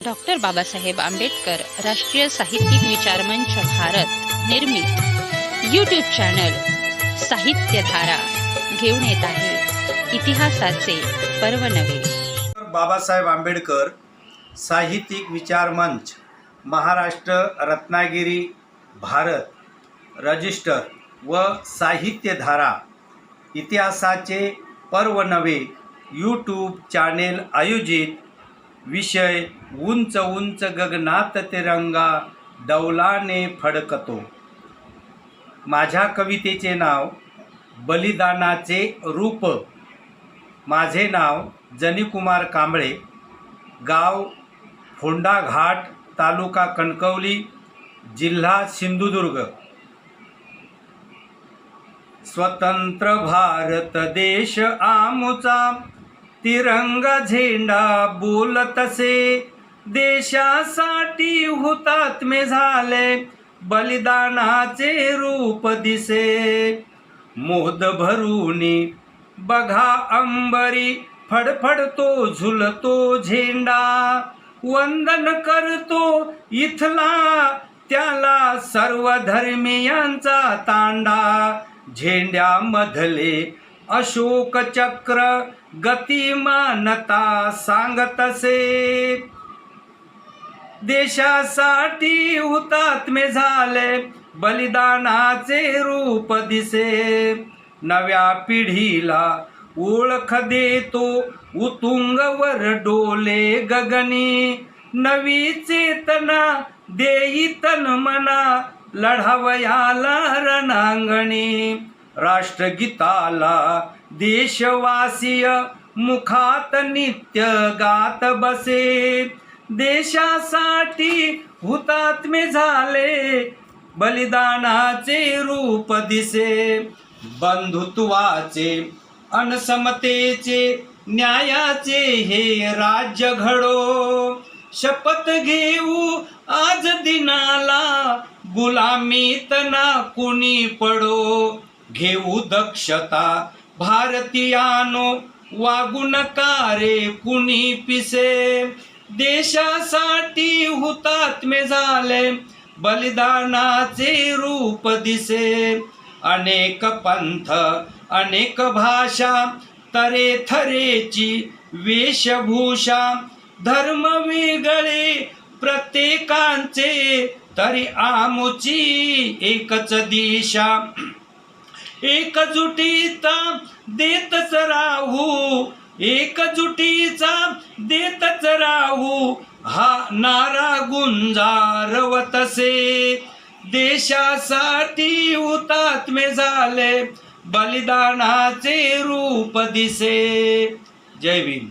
Doctor Babasaheb Ambedkar राष्ट्रीय साहित्यिक विचार मंच भारत निर्मित यूट्यूब चॅनल साहित्यधारा घेऊन येत आहे इतिहासाचे पर्व नवे। बाबासाहेब आंबेडकर साहित्यिक विचार मंच महाराष्ट्र रत्नागिरी भारत रजिस्टर व साहित्यधारा इतिहासाचे पर्व नवे यूट्यूब चॅनेल आयोजित विषय उंच उंच गगनात तिरंगा डौलाने फडकतो। माझ्या कवितेचे नाव बलिदानाचे रूप। माझे नाव जनीकुमार कांबळे, गाव फोंडा घाट, तालुका कणकवली, जिल्हा सिंधुदुर्ग। स्वतंत्र भारत देश आमुचा, तिरंगा झेंडा बोलतसे, देशासाठी हुतात्मे झाले, बलिदानाचे रूप दिसे। मोद भरूनी बघा अंबरी, फडफडतो झुलतो झेंडा, वंदन करतो इथला त्याला सर्व धर्मीयांचा तांडा। झेंड्यामधले अशोक चक्र गतिमानता सांगतसे, देशासाठी हुतात्मे झाले, बलिदानाचे रूप दिसे। नव्या पिढीला ओळख देतो उतुंगवर डोले गगनी, नवी चेतना देई तन मना, लढावयाला रणांगणी। राष्ट्रगीताला देशवासीय मुखात नित्य गात बसे, देशासाठी हुतात्मे झाले, बलिदानाचे रूप दिसे। बंधुत्वाचे अन समतेचे न्यायाचे हे राज्य घडो, शपथ घेऊ आज दिनाला, गुलामीत ना कुणी पडो। घेऊ दक्षता भारतीयानो, वागू नका रे कुणी पिसे, देशासाठी हुतात्मे झाले, बलिदानाचे रूप दिसे। अनेक पंथ अनेक भाषा, तऱ्हेथऱ्हेची वेशभूषा, धर्म वेगळे प्रत्येकांचे, तरी आमुची एकच दिशा। एकजुटीचा देतच राहू, एकजुटीचा देतच राहू, हा नारा गुंजारवतसे, देशासाठी हुतात्मे झाले, बलिदानाचे रूप दिसे। जय भीम।